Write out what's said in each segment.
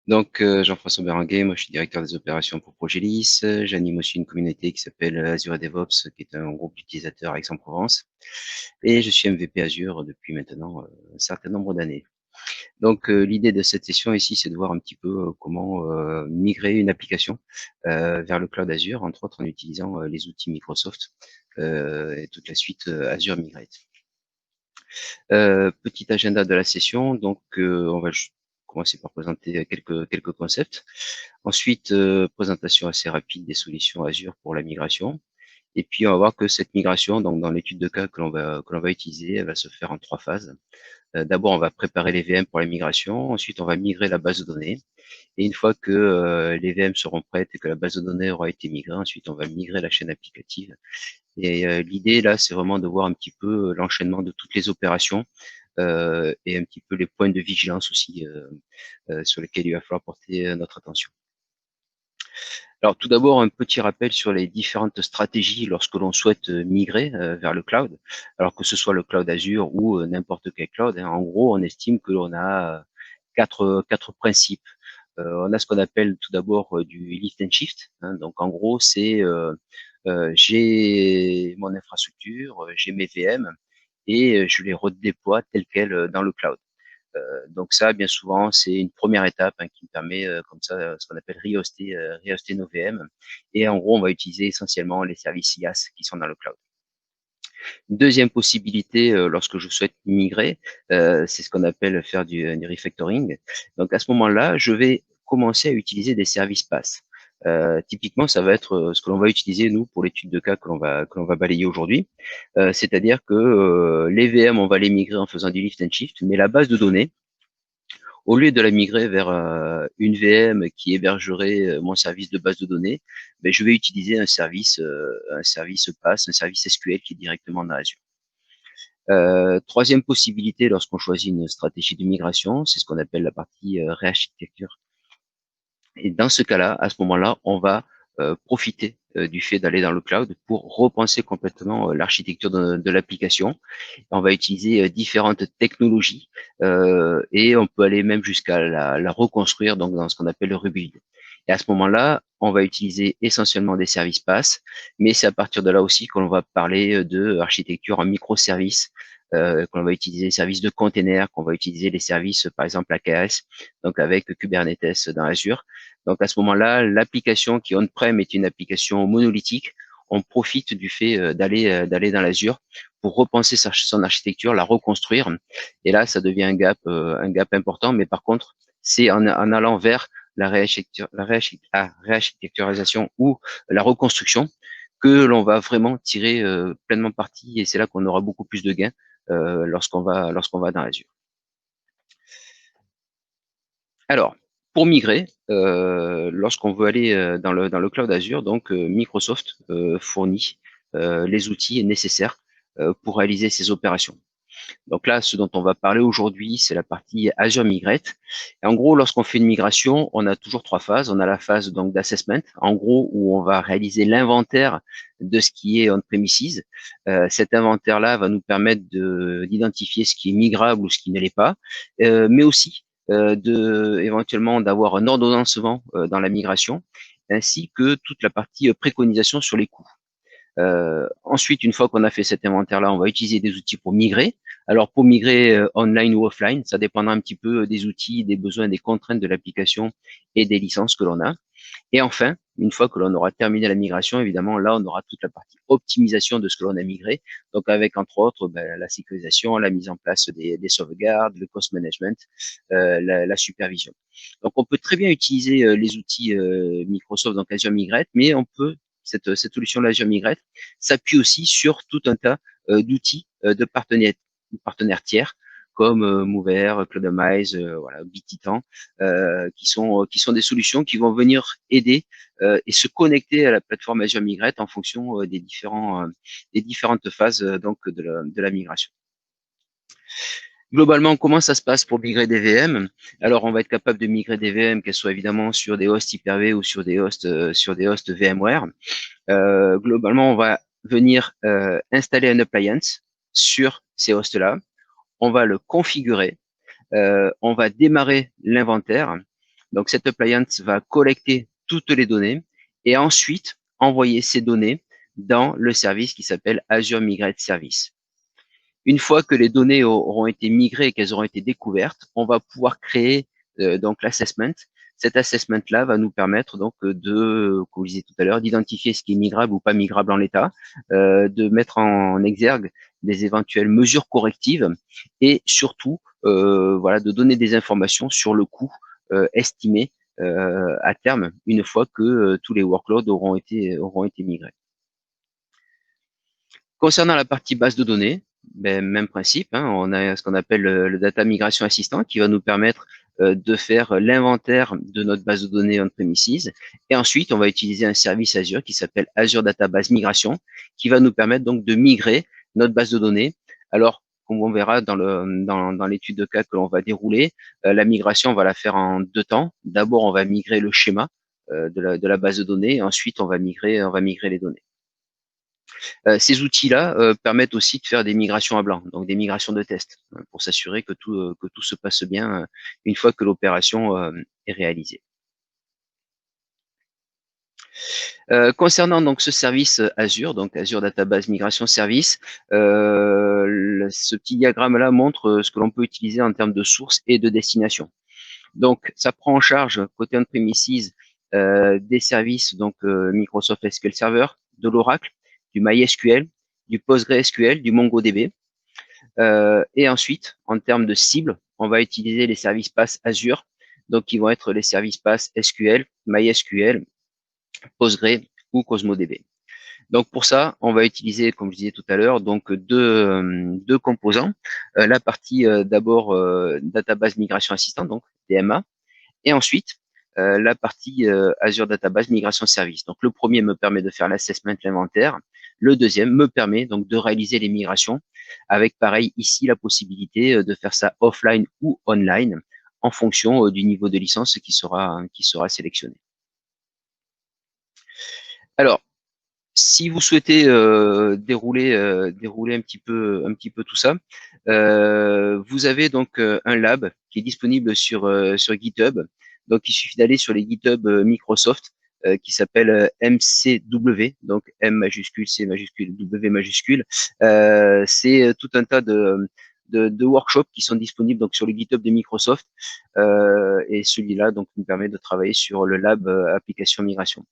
Donc, Jean-François Berenguer, moi je suis directeur des opérations pour Progelis. J'anime aussi une communauté qui s'appelle Azure et DevOps, qui est un groupe d'utilisateurs à Aix-en-Provence. Et je suis MVP Azure depuis maintenant un certain nombre d'années. Donc, l'idée de cette session ici, c'est de voir un petit peu comment migrer une application vers le cloud Azure, entre autres en utilisant les outils Microsoft et toute la suite Azure Migrate. Petit agenda de la session, donc on va commencer par présenter quelques concepts. Ensuite, présentation assez rapide des solutions Azure pour la migration. Et puis, on va voir que cette migration, donc dans l'étude de cas que l'on va utiliser, elle va se faire en 3 phases. D'abord, on va préparer les VM pour la migration. Ensuite, on va migrer la base de données. Et une fois que les VM seront prêtes et que la base de données aura été migrée, ensuite, on va migrer la chaîne applicative. Et l'idée, là, c'est vraiment de voir un petit peu l'enchaînement de toutes les opérations et un petit peu les points de vigilance aussi sur lesquels il va falloir porter notre attention. Alors tout d'abord, un petit rappel sur les différentes stratégies lorsque l'on souhaite migrer vers le cloud. Alors que ce soit le cloud Azure ou n'importe quel cloud, hein. En gros, on estime que l'on a quatre principes. On a ce qu'on appelle tout d'abord du lift and shift, hein. Donc en gros, c'est j'ai mon infrastructure, j'ai mes VM et je les redéploie telles quelles dans le cloud. Donc ça, bien souvent, c'est une première étape hein, qui me permet, comme ça, ce qu'on appelle rehoster nos VM. Et en gros, on va utiliser essentiellement les services IaaS qui sont dans le cloud. Deuxième possibilité, lorsque je souhaite migrer, c'est ce qu'on appelle faire du refactoring. Donc à ce moment-là, je vais commencer à utiliser des services PaaS. Typiquement, ça va être ce que l'on va utiliser nous pour l'étude de cas que l'on va balayer aujourd'hui. C'est-à-dire que les VM, on va les migrer en faisant du lift and shift, mais la base de données, au lieu de la migrer vers une VM qui hébergerait mon service de base de données, ben, je vais utiliser un service PaaS, un service SQL qui est directement dans Azure. Troisième possibilité lorsqu'on choisit une stratégie de migration, c'est ce qu'on appelle la partie réarchitecture. Et dans ce cas-là, à ce moment-là, on va profiter du fait d'aller dans le cloud pour repenser complètement l'architecture de l'application. On va utiliser différentes technologies et on peut aller même jusqu'à la reconstruire donc dans ce qu'on appelle le rebuild. Et à ce moment-là, on va utiliser essentiellement des services PaaS, mais c'est à partir de là aussi qu'on va parler de architecture en microservices, qu'on va utiliser les services de containers, qu'on va utiliser les services, par exemple AKS, donc avec Kubernetes dans Azure. Donc à ce moment-là, l'application qui on-prem est une application monolithique. On profite du fait d'aller dans l'Azure pour repenser son architecture, la reconstruire. Et là, ça devient un gap important. Mais par contre, c'est en allant vers la réarchitecturisation ou la reconstruction que l'on va vraiment tirer pleinement parti. Et c'est là qu'on aura beaucoup plus de gains lorsqu'on va dans Azure. Alors, pour migrer, lorsqu'on veut aller dans le cloud Azure, donc Microsoft fournit les outils nécessaires pour réaliser ces opérations. Donc là, ce dont on va parler aujourd'hui, c'est la partie Azure Migrate. Et en gros, lorsqu'on fait une migration, on a toujours 3 phases. On a la phase donc d'assessment, en gros, où on va réaliser l'inventaire de ce qui est on-premises. Cet inventaire-là va nous permettre d'identifier ce qui est migrable ou ce qui ne l'est pas, mais aussi éventuellement d'avoir un ordonnancement dans la migration, ainsi que toute la partie préconisation sur les coûts. Ensuite, une fois qu'on a fait cet inventaire-là, on va utiliser des outils pour migrer. Alors, pour migrer online ou offline, ça dépendra un petit peu des outils, des besoins, des contraintes de l'application et des licences que l'on a. Et enfin, une fois que l'on aura terminé la migration, évidemment, là, on aura toute la partie optimisation de ce que l'on a migré. Donc, avec, entre autres, la sécurisation, la mise en place des sauvegardes, le cost management, la supervision. Donc, on peut très bien utiliser les outils Microsoft, donc Azure Migrate, mais on peut cette solution-là, Azure Migrate, s'appuie aussi sur tout un tas d'outils de partenaires tiers comme Mover, Cloudamize, voilà, Bititan, qui sont des solutions qui vont venir aider et se connecter à la plateforme Azure Migrate en fonction des différentes phases donc de la migration. Globalement, comment ça se passe pour migrer des VM? Alors, on va être capable de migrer des VM, qu'elles soient évidemment sur des hosts Hyper-V ou sur des hosts VMware. Globalement, on va venir installer un appliance sur ces hosts-là. On va le configurer. On va démarrer l'inventaire. Donc cette appliance va collecter toutes les données et ensuite envoyer ces données dans le service qui s'appelle Azure Migrate Service. Une fois que les données auront été migrées et qu'elles auront été découvertes, on va pouvoir créer donc l'assessment. Cet assessment-là va nous permettre donc comme je disais tout à l'heure, d'identifier ce qui est migrable ou pas migrable en l'état, de mettre en exergue des éventuelles mesures correctives et surtout voilà, de donner des informations sur le coût estimé à terme une fois que tous les workloads auront été migrés. Concernant la partie base de données, ben, même principe, hein, on a ce qu'on appelle le Data Migration Assistant qui va nous permettre de faire l'inventaire de notre base de données on-premises. Et ensuite, on va utiliser un service Azure qui s'appelle Azure Database Migration, qui va nous permettre donc de migrer notre base de données. Alors, comme on verra dans l'étude de cas que l'on va dérouler, la migration, on va la faire en 2 temps. D'abord, on va migrer le schéma de la base de données, et ensuite on va migrer les données. Ces outils-là permettent aussi de faire des migrations à blanc, donc des migrations de test, pour s'assurer que tout se passe bien une fois que l'opération est réalisée. Concernant donc ce service Azure, donc Azure Database Migration Service, ce petit diagramme-là montre ce que l'on peut utiliser en termes de source et de destination. Donc, ça prend en charge côté on-premises des services donc Microsoft SQL Server, de l'Oracle, du MySQL, du PostgreSQL, du MongoDB. Et ensuite, en termes de cible, on va utiliser les services PaaS Azure, donc qui vont être les services PaaS SQL, MySQL, Postgre ou CosmoDB. Donc pour ça, on va utiliser, comme je disais tout à l'heure, donc deux composants. La partie d'abord Database Migration Assistant, donc DMA, et ensuite la partie Azure Database Migration Service. Donc le premier me permet de faire l'assessment, l'inventaire. Le deuxième me permet donc de réaliser les migrations avec pareil ici la possibilité de faire ça offline ou online en fonction du niveau de licence qui sera sélectionné. Alors, si vous souhaitez dérouler un petit peu tout ça, vous avez donc un lab qui est disponible sur GitHub. Donc il suffit d'aller sur les GitHub Microsoft qui s'appelle MCW, donc M majuscule, C majuscule, W majuscule. C'est tout un tas de workshops qui sont disponibles donc sur le GitHub de Microsoft et celui-là donc nous permet de travailler sur le lab application migration.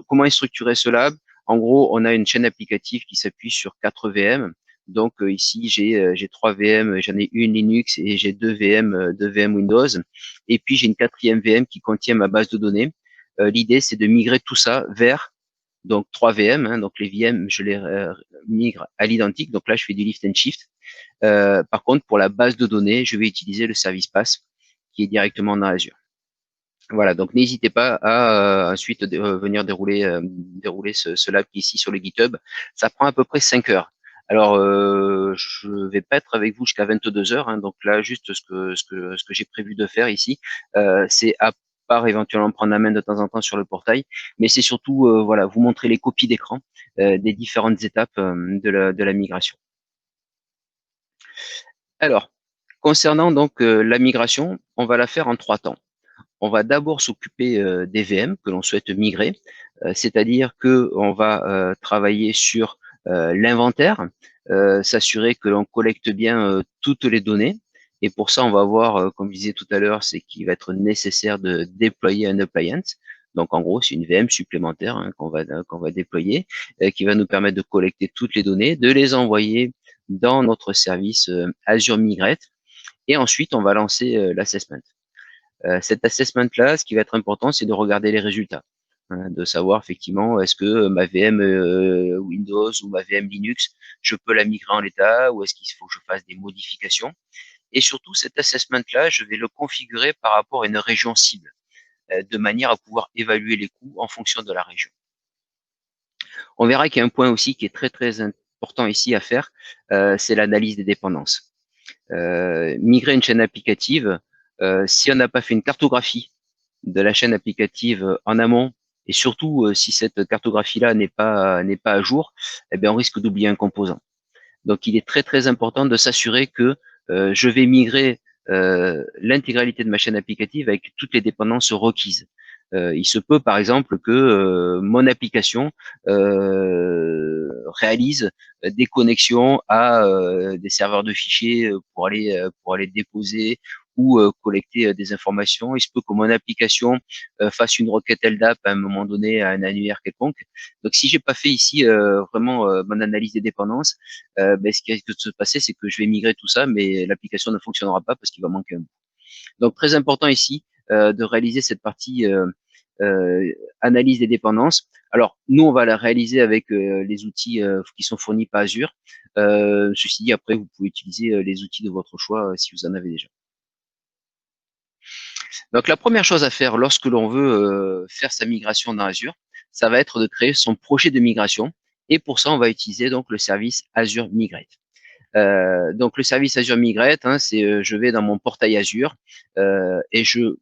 Comment est structuré ce lab? En gros, on a une chaîne applicative qui s'appuie sur 4 VM. Donc ici, j'ai 3 VM, j'en ai une Linux et j'ai 2 VM Windows. Et puis j'ai une 4e VM qui contient ma base de données. L'idée, c'est de migrer tout ça vers donc 3 VM. Hein, donc les VM, je les migre à l'identique. Donc là, je fais du lift and shift. Par contre, pour la base de données, je vais utiliser le service PaaS qui est directement dans Azure. Voilà, donc n'hésitez pas à ensuite venir dérouler ce lab ici sur le GitHub. Ça prend à peu près 5 heures. Alors, je vais pas être avec vous jusqu'à 22 heures. Hein, donc là, juste ce que j'ai prévu de faire ici, c'est à part éventuellement prendre la main de temps en temps sur le portail, mais c'est surtout voilà, vous montrer les copies d'écran des différentes étapes de la migration. Alors, concernant donc la migration, on va la faire en 3 temps. On va d'abord s'occuper des VM que l'on souhaite migrer, c'est-à-dire que on va travailler sur l'inventaire, s'assurer que l'on collecte bien toutes les données. Et pour ça, on va voir, comme je disais tout à l'heure, c'est qu'il va être nécessaire de déployer un appliance. Donc en gros, c'est une VM supplémentaire hein, qu'on va déployer, qui va nous permettre de collecter toutes les données, de les envoyer dans notre service Azure Migrate, et ensuite on va lancer l'assessment. Cet assessment-là, ce qui va être important, c'est de regarder les résultats, hein, de savoir effectivement est-ce que ma VM Windows ou ma VM Linux, je peux la migrer en l'état ou est-ce qu'il faut que je fasse des modifications. Et surtout, cet assessment-là, je vais le configurer par rapport à une région cible, de manière à pouvoir évaluer les coûts en fonction de la région. On verra qu'il y a un point aussi qui est très très important ici à faire, c'est l'analyse des dépendances. Migrer une chaîne applicative, si on n'a pas fait une cartographie de la chaîne applicative en amont, et surtout si cette cartographie-là n'est pas à jour, eh bien on risque d'oublier un composant. Donc il est très très important de s'assurer que je vais migrer l'intégralité de ma chaîne applicative avec toutes les dépendances requises. Il se peut par exemple que mon application réalise des connexions à des serveurs de fichiers pour aller déposer ou collecter des informations. Il se peut que mon application fasse une requête LDAP à un moment donné à un annuaire quelconque. Donc si j'ai pas fait ici vraiment mon analyse des dépendances, ce qui risque de se passer, c'est que je vais migrer tout ça, mais l'application ne fonctionnera pas parce qu'il va manquer un bout. Donc très important ici de réaliser cette partie analyse des dépendances. Alors nous, on va la réaliser avec les outils qui sont fournis par Azure. Ceci dit, après, vous pouvez utiliser les outils de votre choix si vous en avez déjà. Donc la première chose à faire lorsque l'on veut faire sa migration dans Azure, ça va être de créer son projet de migration. Et pour ça, on va utiliser donc le service Azure Migrate. Donc le service Azure Migrate, hein, c'est je vais dans mon portail Azure et je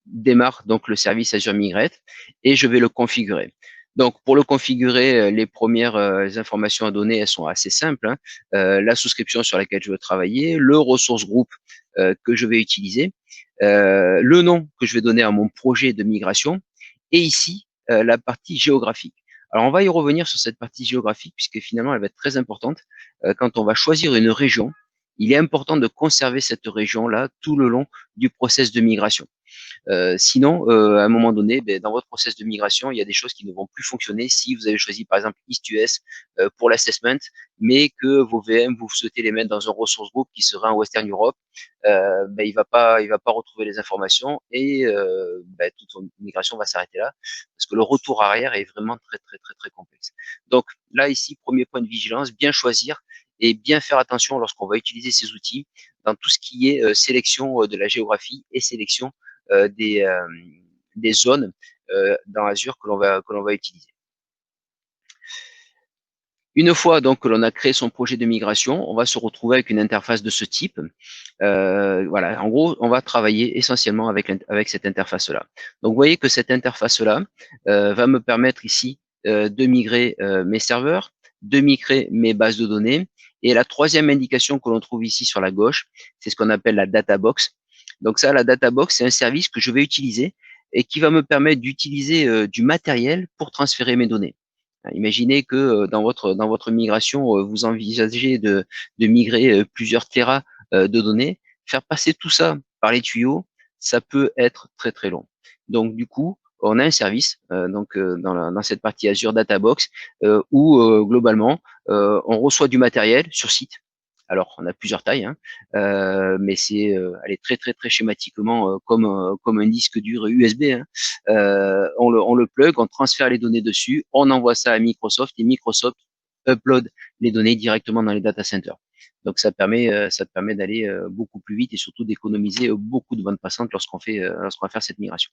démarre donc le service Azure Migrate et je vais le configurer. Donc pour le configurer, les premières informations à donner, elles sont assez simples, hein. La souscription sur laquelle je veux travailler, le ressource groupe que je vais utiliser, le nom que je vais donner à mon projet de migration et ici la partie géographique. Alors on va y revenir sur cette partie géographique puisque finalement elle va être très importante. Quand on va choisir une région, il est important de conserver cette région-là tout le long du process de migration. Sinon, à un moment donné, dans votre process de migration, il y a des choses qui ne vont plus fonctionner si vous avez choisi par exemple East-US pour l'assessment, mais que vos VM, vous souhaitez les mettre dans un ressource group qui sera en Western Europe, il va pas retrouver les informations et toute votre migration va s'arrêter là parce que le retour arrière est vraiment très très très très complexe. Donc là ici, premier point de vigilance, bien choisir et bien faire attention lorsqu'on va utiliser ces outils dans tout ce qui est sélection de la géographie et sélection euh, des, euh, des zones dans Azure que l'on va utiliser. Une fois donc que l'on a créé son projet de migration, on va se retrouver avec une interface de ce type. Voilà, en gros, on va travailler essentiellement avec cette interface-là. Donc, vous voyez que cette interface-là va me permettre ici de migrer mes serveurs, de migrer mes bases de données. Et la troisième indication que l'on trouve ici sur la gauche, c'est ce qu'on appelle la data box. Donc ça, la data box, c'est un service que je vais utiliser et qui va me permettre d'utiliser du matériel pour transférer mes données. Imaginez que dans votre migration, vous envisagez de migrer plusieurs terras de données. Faire passer tout ça par les tuyaux, ça peut être très très long. Donc du coup, on a un service dans cette partie Azure Databox où globalement on reçoit du matériel sur site. Alors, on a plusieurs tailles, hein, mais elle est très très très schématiquement comme un disque dur USB, hein. On le plug, on transfère les données dessus, on envoie ça à Microsoft et Microsoft upload les données directement dans les data centers. Donc ça te permet d'aller beaucoup plus vite et surtout d'économiser beaucoup de bandes passantes lorsqu'on va faire cette migration.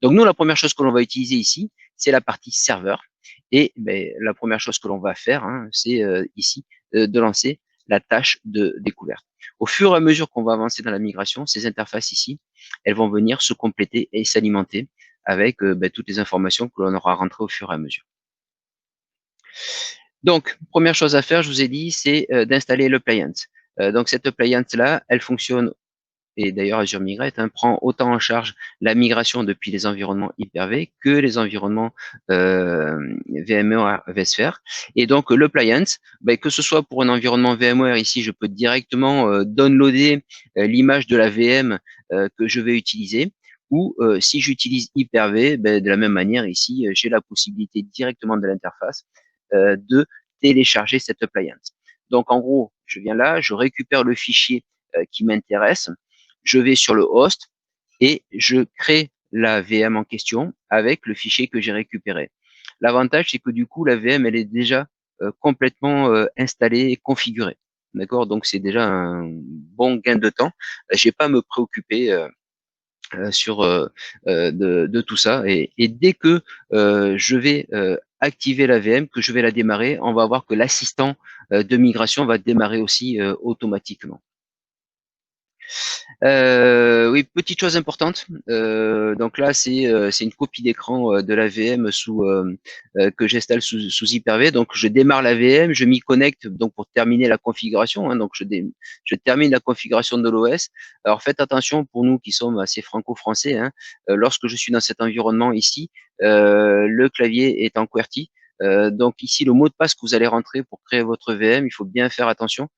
Donc nous, la première chose que l'on va utiliser ici, c'est la partie serveur. Et la première chose que l'on va faire, hein, c'est ici de lancer la tâche de découverte. Au fur et à mesure qu'on va avancer dans la migration, ces interfaces ici, elles vont venir se compléter et s'alimenter avec toutes les informations que l'on aura rentrées au fur et à mesure. Donc, première chose à faire, je vous ai dit, c'est d'installer l'appliance. Donc, cette appliance-là, elle fonctionne, et d'ailleurs Azure Migrate prend autant en charge la migration depuis les environnements Hyper-V que les environnements VMware vSphere. Et donc, l'appliance, que ce soit pour un environnement VMware, ici, je peux directement downloader l'image de la VM que je vais utiliser. Ou si j'utilise Hyper-V, de la même manière, ici, j'ai la possibilité directement de l'interface de télécharger cette appliance. Donc, en gros, je viens là, je récupère le fichier qui m'intéresse, je vais sur le host et je crée la VM en question avec le fichier que j'ai récupéré. L'avantage, c'est que du coup, la VM, elle est déjà complètement installée et configurée. D'accord? Donc, c'est déjà un bon gain de temps. Je n'ai pas à me préoccuper de tout ça. Et dès que je vais activer la VM, que je vais la démarrer, on va voir que l'assistant de migration va démarrer aussi automatiquement. Oui, petite chose importante. Donc là, c'est une copie d'écran de la VM que j'installe sous Hyper-V. Donc je démarre la VM, je m'y connecte donc pour terminer la configuration. Hein, donc je termine la configuration de l'OS. Alors faites attention pour nous qui sommes assez franco-français. Hein, lorsque je suis dans cet environnement ici, le clavier est en QWERTY. Donc ici, le mot de passe que vous allez rentrer pour créer votre VM, il faut bien faire attention,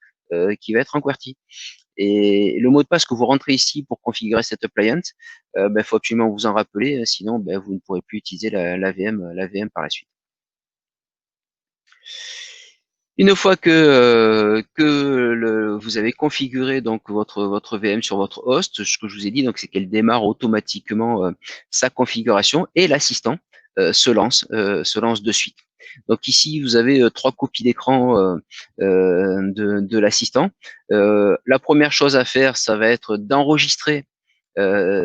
qui va être en QWERTY. Et le mot de passe que vous rentrez ici pour configurer cette appliance, faut absolument vous en rappeler, sinon vous ne pourrez plus utiliser la VM par la suite. Une fois que vous avez configuré donc votre VM sur votre host, ce que je vous ai dit donc c'est qu'elle démarre automatiquement sa configuration et l'assistant se lance de suite. Donc ici vous avez trois copies d'écran de l'assistant. La première chose à faire, ça va être d'enregistrer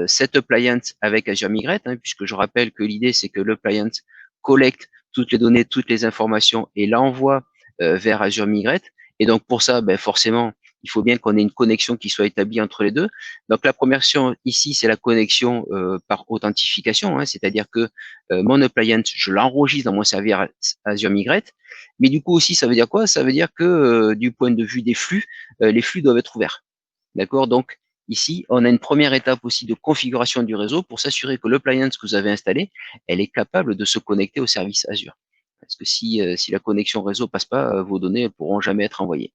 cette appliance avec Azure Migrate, hein, puisque je rappelle que l'idée c'est que l'appliance collecte toutes les données, toutes les informations et l'envoie vers Azure Migrate. Et donc pour ça, forcément, il faut bien qu'on ait une connexion qui soit établie entre les deux. Donc la première chose ici, c'est la connexion par authentification, hein, c'est-à-dire que mon appliance, je l'enregistre dans mon serveur Azure Migrate. Mais du coup aussi, ça veut dire quoi? Ça veut dire que du point de vue des flux, les flux doivent être ouverts. D'accord? Donc ici, on a une première étape aussi de configuration du réseau pour s'assurer que l'appliance que vous avez installée, elle est capable de se connecter au service Azure. Parce que si la connexion réseau passe pas, vos données ne pourront jamais être envoyées.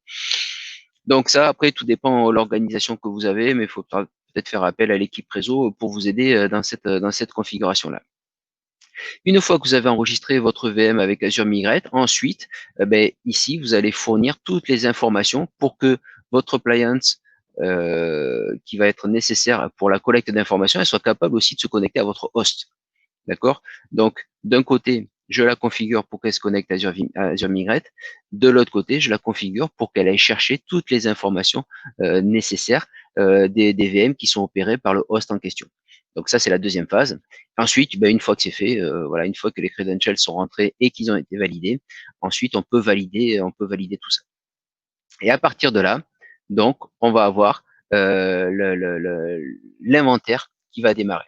Donc ça, après, tout dépend de l'organisation que vous avez, mais il faut peut-être faire appel à l'équipe réseau pour vous aider dans cette configuration-là. Une fois que vous avez enregistré votre VM avec Azure Migrate, ensuite, ici, vous allez fournir toutes les informations pour que votre appliance qui va être nécessaire pour la collecte d'informations, elle soit capable aussi de se connecter à votre host. D'accord? Donc, d'un côté, je la configure pour qu'elle se connecte à Azure Migrate. De l'autre côté, je la configure pour qu'elle aille chercher toutes les informations nécessaires des VM qui sont opérées par le host en question. Donc ça, c'est la deuxième phase. Ensuite, une fois que c'est fait, voilà, une fois que les credentials sont rentrés et qu'ils ont été validés, ensuite on peut valider tout ça. Et à partir de là, donc, on va avoir l'inventaire qui va démarrer.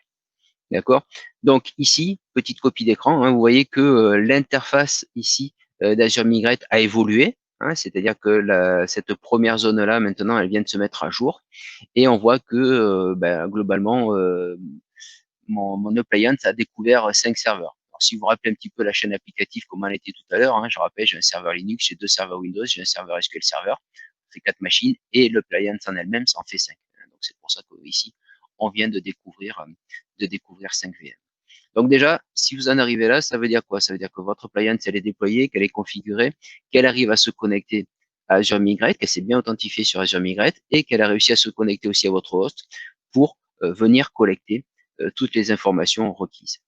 D'accord? Donc ici, petite copie d'écran, hein, vous voyez que l'interface ici d'Azure Migrate a évolué. Hein, c'est-à-dire que cette première zone-là, maintenant, elle vient de se mettre à jour. Et on voit que globalement, mon appliance a découvert 5 serveurs. Alors, si vous vous rappelez un petit peu la chaîne applicative, comment elle était tout à l'heure, hein, je rappelle, j'ai un serveur Linux, j'ai 2 serveurs Windows, j'ai un serveur SQL Server, ça fait 4 machines, et l'appliance en elle-même, ça en fait 5. Donc c'est pour ça qu'ici, on vient de découvrir 5 VM. Donc déjà, si vous en arrivez là, ça veut dire quoi? Ça veut dire que votre appliance, elle est déployée, qu'elle est configurée, qu'elle arrive à se connecter à Azure Migrate, qu'elle s'est bien authentifiée sur Azure Migrate et qu'elle a réussi à se connecter aussi à votre host pour venir collecter toutes les informations requises.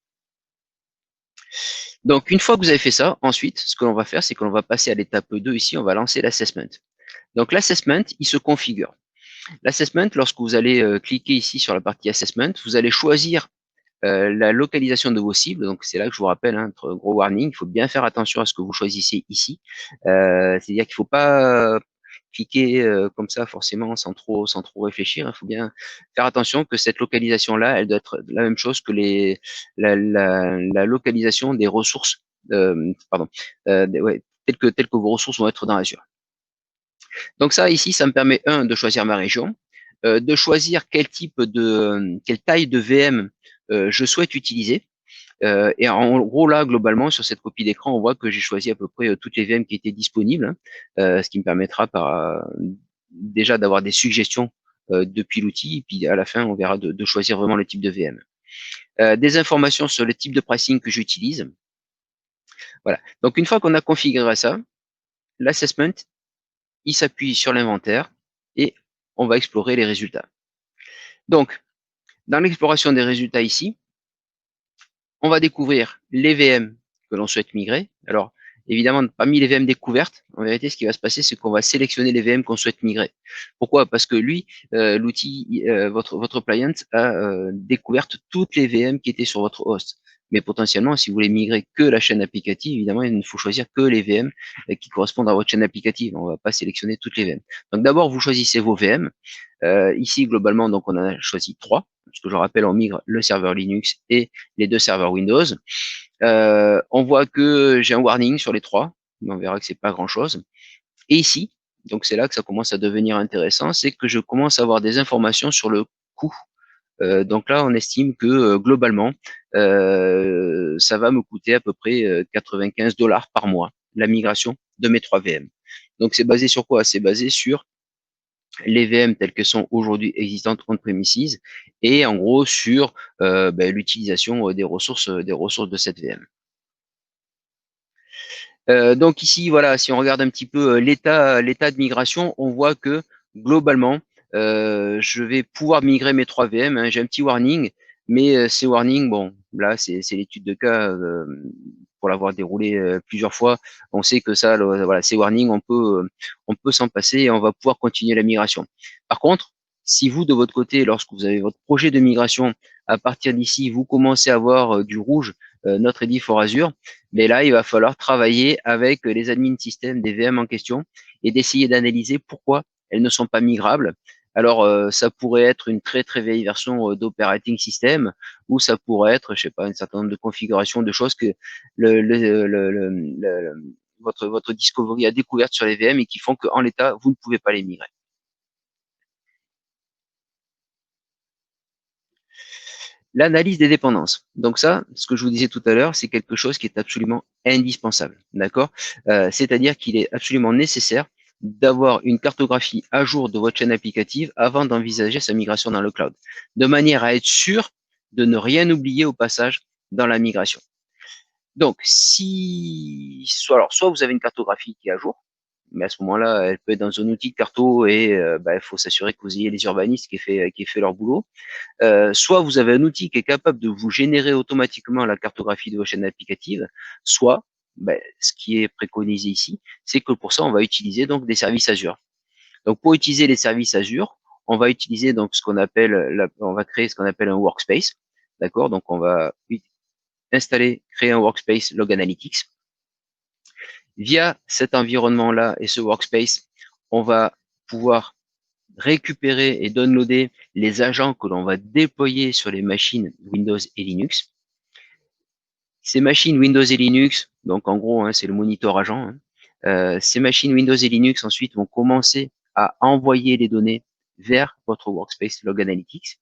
Donc, une fois que vous avez fait ça, ensuite, ce que l'on va faire, c'est qu'on va passer à l'étape 2 ici, on va lancer l'assessment. Donc, l'assessment, il se configure. L'assessment, lorsque vous allez cliquer ici sur la partie assessment, vous allez choisir la localisation de vos cibles. Donc, c'est là que je vous rappelle, hein, notre gros warning, il faut bien faire attention à ce que vous choisissez ici. C'est-à-dire qu'il ne faut pas cliquer comme ça forcément sans trop réfléchir. Il faut bien faire attention que cette localisation-là, elle doit être la même chose que la localisation des ressources, telles que vos ressources vont être dans Azure. Donc ça, ici, ça me permet, de choisir ma région, de choisir quelle taille de VM je souhaite utiliser. Et en gros, là, globalement, sur cette copie d'écran, on voit que j'ai choisi à peu près toutes les VM qui étaient disponibles, hein, ce qui me permettra déjà d'avoir des suggestions depuis l'outil, et puis à la fin, on verra de choisir vraiment le type de VM. Des informations sur le type de pricing que j'utilise. Voilà. Donc, une fois qu'on a configuré ça, l'assessment, il s'appuie sur l'inventaire et on va explorer les résultats. Donc, dans l'exploration des résultats ici, on va découvrir les VM que l'on souhaite migrer. Alors, évidemment, parmi les VM découvertes, en vérité, ce qui va se passer, c'est qu'on va sélectionner les VM qu'on souhaite migrer. Pourquoi? Parce que lui, l'outil, votre client a découvert toutes les VM qui étaient sur votre host. Mais potentiellement, si vous voulez migrer que la chaîne applicative, évidemment, il ne faut choisir que les VM qui correspondent à votre chaîne applicative. On ne va pas sélectionner toutes les VM. Donc d'abord, vous choisissez vos VM. Ici, globalement, donc on a choisi 3, parce que je rappelle, on migre le serveur Linux et les 2 serveurs Windows. On voit que j'ai un warning sur les 3, mais on verra que c'est pas grand-chose. Et ici, donc c'est là que ça commence à devenir intéressant, c'est que je commence à avoir des informations sur le coût. Donc là, on estime que globalement, ça va me coûter à peu près 95 $ par mois, la migration de mes 3 VM. Donc c'est basé sur quoi? C'est basé sur les VM telles qu'elles sont aujourd'hui existantes on-premises et en gros sur l'utilisation des ressources de cette VM. Donc ici, voilà, si on regarde un petit peu l'état de migration, on voit que globalement, je vais pouvoir migrer mes 3 VM. Hein. J'ai un petit warning, mais ces warnings, bon, là, c'est l'étude de cas pour l'avoir déroulé plusieurs fois. On sait que ça, voilà, ces warnings, on peut s'en passer et on va pouvoir continuer la migration. Par contre, si vous, de votre côté, lorsque vous avez votre projet de migration, à partir d'ici, vous commencez à avoir du rouge, notre Ready for Azure, mais là, il va falloir travailler avec les admin système des VM en question et d'essayer d'analyser pourquoi elles ne sont pas migrables. Alors, ça pourrait être une très très vieille version d'operating system, ou ça pourrait être, je sais pas, un certain nombre de configurations, de choses que votre discovery a découvertes sur les VM et qui font qu'en l'état, vous ne pouvez pas les migrer. L'analyse des dépendances. Donc ça, ce que je vous disais tout à l'heure, c'est quelque chose qui est absolument indispensable, d'accord? C'est-à-dire qu'il est absolument nécessaire d'avoir une cartographie à jour de votre chaîne applicative avant d'envisager sa migration dans le cloud, de manière à être sûr de ne rien oublier au passage dans la migration. Donc, soit vous avez une cartographie qui est à jour, mais à ce moment-là, elle peut être dans un outil de carto et il faut s'assurer que vous ayez les urbanistes qui aient fait leur boulot. Soit vous avez un outil qui est capable de vous générer automatiquement la cartographie de vos chaînes applicatives, soit, ce qui est préconisé ici, c'est que pour ça, on va utiliser donc des services Azure. Donc, pour utiliser les services Azure, on va utiliser donc ce qu'on appelle, on va créer ce qu'on appelle un workspace, d'accord? Donc, on va créer un workspace Log Analytics. Via cet environnement-là et ce workspace, on va pouvoir récupérer et downloader les agents que l'on va déployer sur les machines Windows et Linux. Ces machines Windows et Linux, donc en gros, hein, c'est le monitor agent. Hein, ces machines Windows et Linux ensuite vont commencer à envoyer les données vers votre workspace Log Analytics.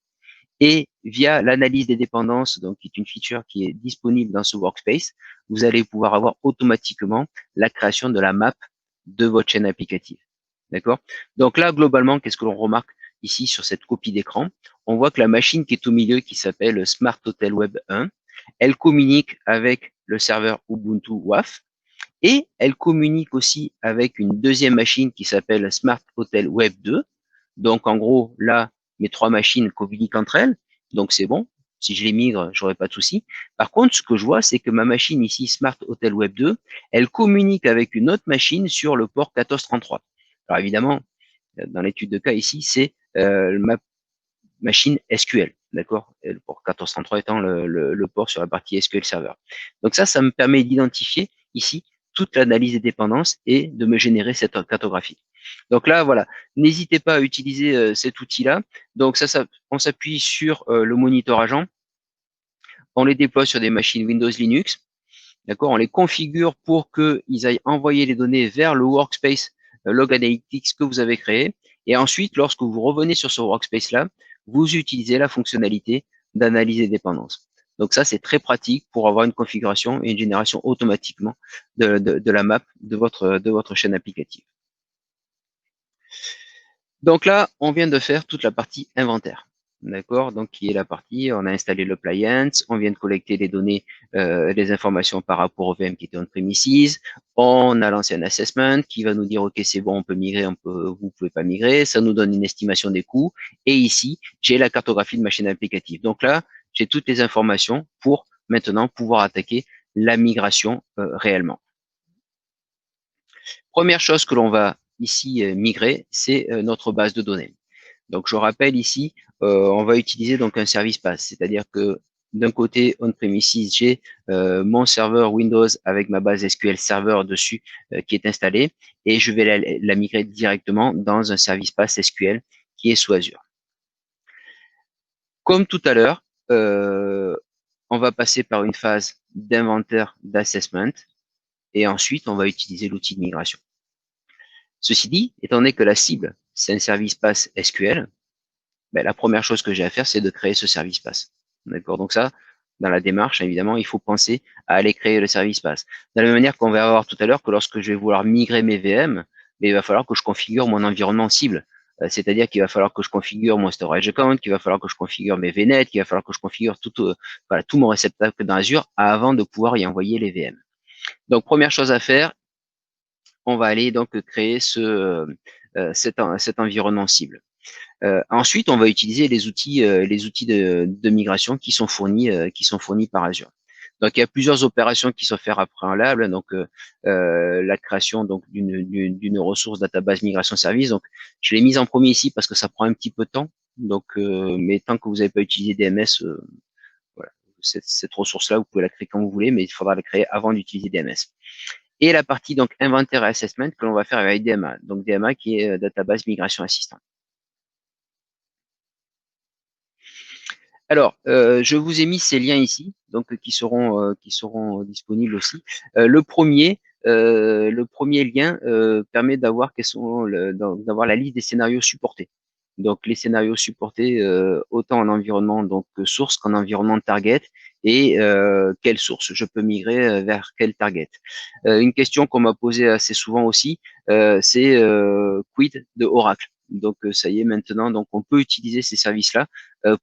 Et via l'analyse des dépendances, donc qui est une feature qui est disponible dans ce workspace, vous allez pouvoir avoir automatiquement la création de la map de votre chaîne applicative. D'accord? Donc là, globalement, qu'est-ce que l'on remarque ici sur cette copie d'écran? On voit que la machine qui est au milieu, qui s'appelle Smart Hotel Web 1, elle communique avec le serveur Ubuntu WAF et elle communique aussi avec une deuxième machine qui s'appelle Smart Hotel Web 2. Donc, en gros, là, mes 3 machines communiquent entre elles. Donc, c'est bon. Si je les migre, j'aurai pas de souci. Par contre, ce que je vois, c'est que ma machine ici, Smart Hotel Web 2, elle communique avec une autre machine sur le port 1433. Alors, évidemment, dans l'étude de cas ici, c'est ma machine SQL. D'accord? Le port 1433 étant le port sur la partie SQL Server. Donc ça me permet d'identifier ici toute l'analyse des dépendances et de me générer cette cartographie. Donc là, voilà, n'hésitez pas à utiliser cet outil-là. Donc ça, on s'appuie sur le monitor agent. On les déploie sur des machines Windows Linux. D'accord? On les configure pour qu'ils aillent envoyer les données vers le workspace Log Analytics que vous avez créé. Et ensuite, lorsque vous revenez sur ce workspace-là, vous utilisez la fonctionnalité d'analyse des dépendances. Donc ça, c'est très pratique pour avoir une configuration et une génération automatiquement de la map de votre chaîne applicative. Donc là, on vient de faire toute la partie inventaire. D'accord? Donc, qui est la partie, on a installé le appliance, on vient de collecter les données, les informations par rapport au VM qui était on-premises, on a lancé un assessment qui va nous dire, OK, c'est bon, on peut migrer, vous pouvez pas migrer, ça nous donne une estimation des coûts. Et ici, j'ai la cartographie de ma chaîne applicative. Donc là, j'ai toutes les informations pour maintenant pouvoir attaquer la migration réellement. Première chose que l'on va ici migrer, c'est notre base de données. Donc, je rappelle ici, on va utiliser donc un service pass, c'est-à-dire que d'un côté on-premises, j'ai mon serveur Windows avec ma base SQL Server dessus qui est installée et je vais la migrer directement dans un service pass SQL qui est sous Azure. Comme tout à l'heure, on va passer par une phase d'inventaire d'assessment et ensuite on va utiliser l'outil de migration. Ceci dit, étant donné que la cible, c'est un service pass SQL, ben, la première chose que j'ai à faire, c'est de créer ce service pass. D'accord? Donc ça, dans la démarche, évidemment, il faut penser à aller créer le service pass. De la même manière qu'on va voir tout à l'heure que lorsque je vais vouloir migrer mes VM, ben, il va falloir que je configure mon environnement cible. C'est-à-dire qu'il va falloir que je configure mon storage account, qu'il va falloir que je configure mes VNet, qu'il va falloir que je configure voilà, tout mon réceptacle dans Azure avant de pouvoir y envoyer les VM. Donc, première chose à faire, on va aller donc créer cet environnement cible. Ensuite, on va utiliser les outils de migration qui sont fournis par Azure. Donc, il y a plusieurs opérations qui sont faites à préalable. Donc, la création donc d'une ressource database migration service. Donc, je l'ai mise en premier ici parce que ça prend un petit peu de temps. Donc, mais tant que vous n'avez pas utilisé DMS, voilà, cette ressource-là, vous pouvez la créer quand vous voulez, mais il faudra la créer avant d'utiliser DMS. Et la partie donc inventaire et assessment que l'on va faire avec DMA. Donc DMA qui est database migration assistant. Alors, je vous ai mis ces liens ici, donc qui seront disponibles aussi. Le premier lien permet d'avoir d'avoir la liste des scénarios supportés. Donc, les scénarios supportés autant en environnement donc source qu'en environnement target et quelle source je peux migrer vers quel target. Une question qu'on m'a posée assez souvent aussi, c'est quid de Oracle. Donc, ça y est maintenant, donc on peut utiliser ces services-là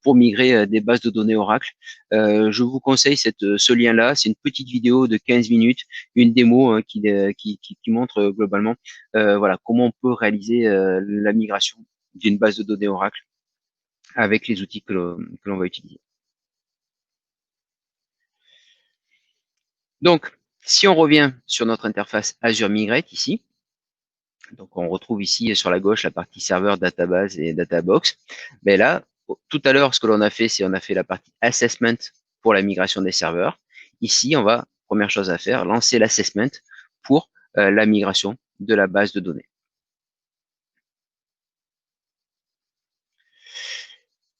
pour migrer des bases de données Oracle. Je vous conseille ce lien-là. C'est une petite vidéo de 15 minutes, une démo hein, qui montre globalement voilà, comment on peut réaliser la migration d'une base de données Oracle avec les outils que l'on va utiliser. Donc, si on revient sur notre interface Azure Migrate ici, donc on retrouve ici sur la gauche la partie serveur, database et databox. Mais là, tout à l'heure, ce que l'on a fait, c'est on a fait la partie assessment pour la migration des serveurs. Ici, on va, première chose à faire, lancer l'assessment pour la migration de la base de données.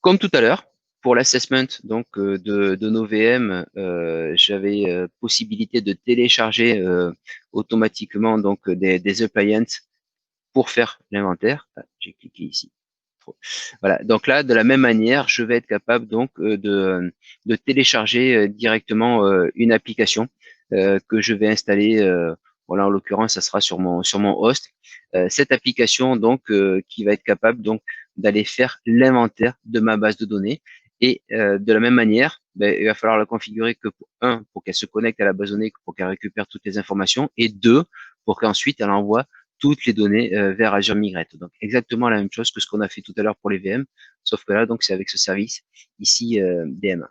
Comme tout à l'heure, pour l'assessment donc de nos VM, j'avais possibilité de télécharger automatiquement donc des appliances pour faire l'inventaire. Ah, j'ai cliqué ici. Voilà. Donc là, de la même manière, je vais être capable donc de télécharger directement une application que je vais installer. Voilà, en l'occurrence, ça sera sur mon host. Cette application donc qui va être capable donc d'aller faire l'inventaire de ma base de données. Et de la même manière, ben, il va falloir la configurer que pour qu'elle se connecte à la base de données, pour qu'elle récupère toutes les informations, et deux, pour qu'ensuite elle envoie toutes les données vers Azure Migrate. Donc exactement la même chose que ce qu'on a fait tout à l'heure pour les VM, sauf que là, donc c'est avec ce service ici DMA.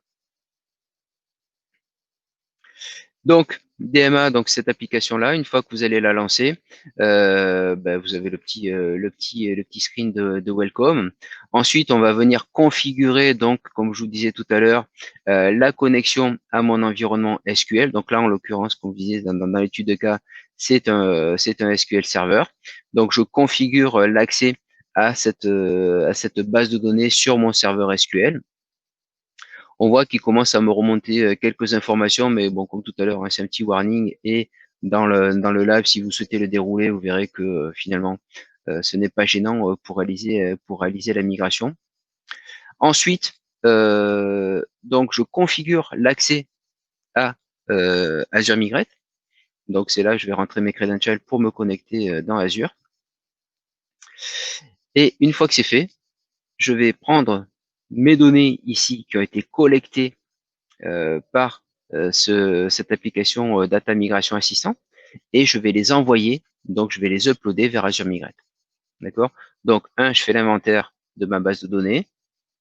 Donc DMA, donc cette application-là, une fois que vous allez la lancer, ben, vous avez le petit screen de welcome. Ensuite, on va venir configurer, donc comme je vous disais tout à l'heure, la connexion à mon environnement SQL. Donc là, en l'occurrence, comme vous disiez dans l'étude de cas, c'est un SQL Server. Donc je configure l'accès à cette base de données sur mon serveur SQL. On voit qu'il commence à me remonter quelques informations, mais bon, comme tout à l'heure, hein, c'est un petit warning. Et dans le live, si vous souhaitez le dérouler, vous verrez que finalement, ce n'est pas gênant pour réaliser la migration. Ensuite, donc je configure l'accès à Azure Migrate. Donc c'est là, je vais rentrer mes credentials pour me connecter dans Azure. Et une fois que c'est fait, je vais prendre mes données ici qui ont été collectées par cette application Data Migration Assistant et je vais les envoyer, donc je vais les uploader vers Azure Migrate. D'accord? Donc, je fais l'inventaire de ma base de données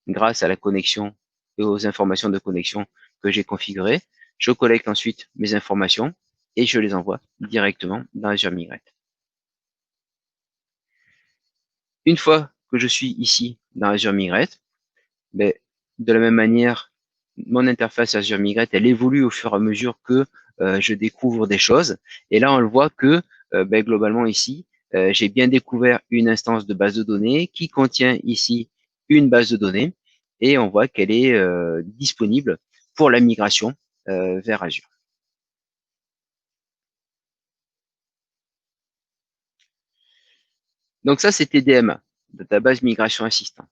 grâce à la connexion et aux informations de connexion que j'ai configurées. Je collecte ensuite mes informations et je les envoie directement dans Azure Migrate. Une fois que je suis ici dans Azure Migrate, ben, de la même manière, mon interface Azure Migrate, elle évolue au fur et à mesure que je découvre des choses. Et là, on le voit que ben, globalement ici, j'ai bien découvert une instance de base de données qui contient ici une base de données et on voit qu'elle est disponible pour la migration vers Azure. Donc ça, c'était DMA, Database Migration Assistant.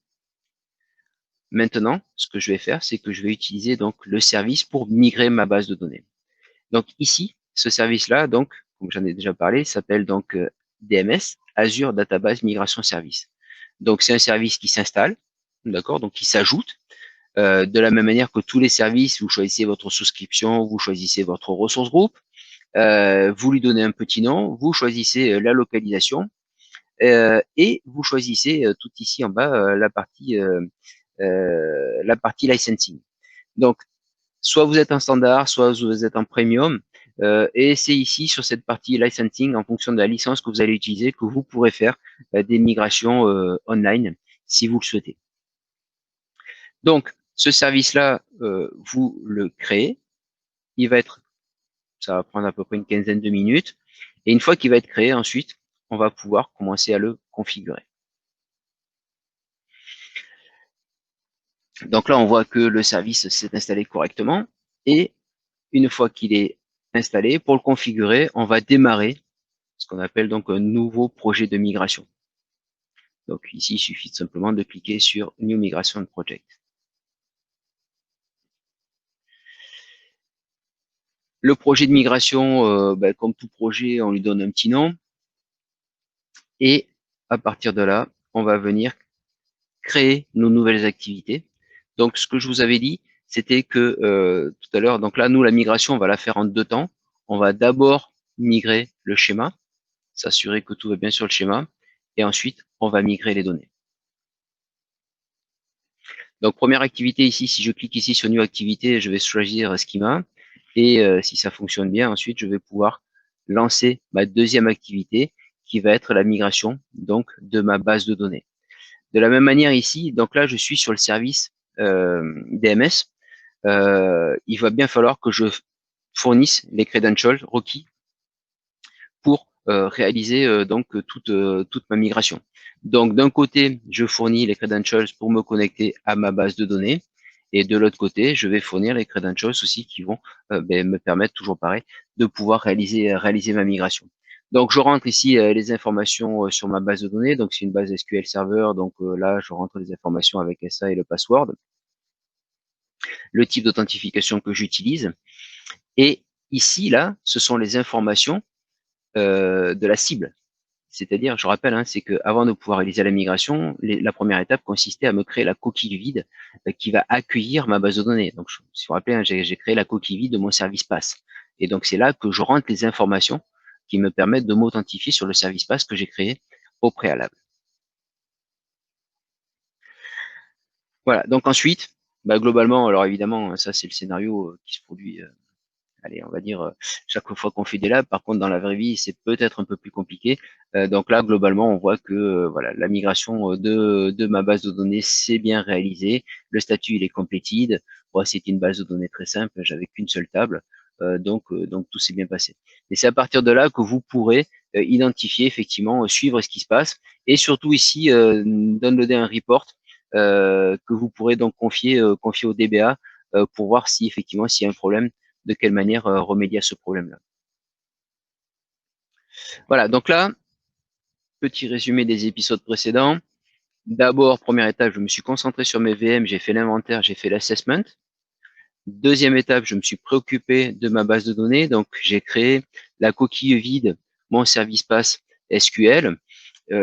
Maintenant, ce que je vais faire, c'est que je vais utiliser donc le service pour migrer ma base de données. Donc ici, ce service-là, donc, comme j'en ai déjà parlé, s'appelle donc DMS, Azure Database Migration Service. Donc c'est un service qui s'installe, d'accord, donc qui s'ajoute de la même manière que tous les services. Vous choisissez votre souscription, vous choisissez votre ressource groupe, vous lui donnez un petit nom, vous choisissez la localisation et vous choisissez tout ici en bas la partie licensing. Donc soit vous êtes en standard, soit vous êtes en premium. Et c'est ici, sur cette partie licensing, en fonction de la licence que vous allez utiliser, que vous pourrez faire des migrations online, si vous le souhaitez. Donc, ce service-là, vous le créez. Il va être, ça va prendre à peu près une quinzaine de minutes. Et une fois qu'il va être créé, ensuite, on va pouvoir commencer à le configurer. Donc là, on voit que le service s'est installé correctement. Et une fois qu'il est installé, pour le configurer, on va démarrer ce qu'on appelle donc un nouveau projet de migration. Donc ici, il suffit simplement de cliquer sur New Migration Project. Le projet de migration, comme tout projet, on lui donne un petit nom. Et à partir de là, on va venir créer nos nouvelles activités. Donc ce que je vous avais dit, c'était que tout à l'heure, donc là, nous, la migration, on va la faire en deux temps. On va d'abord migrer le schéma, s'assurer que tout va bien sur le schéma, et ensuite, on va migrer les données. Donc première activité ici, si je clique ici sur New Activité, je vais choisir Schema. Et si ça fonctionne bien, ensuite je vais pouvoir lancer ma deuxième activité qui va être la migration donc de ma base de données. De la même manière ici, donc là je suis sur le service DMS. Il va bien falloir que je fournisse les credentials requis pour réaliser donc toute ma migration. Donc d'un côté, je fournis les credentials pour me connecter à ma base de données, et de l'autre côté, je vais fournir les credentials aussi qui vont me permettre, toujours pareil, de pouvoir réaliser ma migration. Donc je rentre ici les informations sur ma base de données, donc c'est une base SQL Server, donc là je rentre les informations avec SA et le password, le type d'authentification que j'utilise, et ici là, ce sont les informations de la cible. C'est-à-dire, je rappelle, hein, c'est qu'avant de pouvoir réaliser la migration, la première étape consistait à me créer la coquille vide qui va accueillir ma base de données. Donc, si vous vous rappelez, hein, j'ai créé la coquille vide de mon service pass. Et donc, c'est là que je rentre les informations qui me permettent de m'authentifier sur le service pass que j'ai créé au préalable. Voilà. Donc ensuite, globalement, alors évidemment, ça c'est le scénario qui se produit allez, on va dire, chaque fois qu'on fait des labs. Par contre, dans la vraie vie, c'est peut-être un peu plus compliqué. Donc là, globalement, on voit que voilà, la migration de ma base de données s'est bien réalisée. Le statut, il est completed. Bon, c'était une base de données très simple, j'avais qu'une seule table. Donc tout s'est bien passé. Et c'est à partir de là que vous pourrez identifier, effectivement, suivre ce qui se passe. Et surtout ici, downloader un report que vous pourrez donc confier au DBA pour voir si effectivement s'il y a un problème, de quelle manière remédier à ce problème-là. Voilà, donc là, petit résumé des épisodes précédents. D'abord, première étape, je me suis concentré sur mes VM, j'ai fait l'inventaire, j'ai fait l'assessment. Deuxième étape, je me suis préoccupé de ma base de données, donc j'ai créé la coquille vide, mon service pass SQL.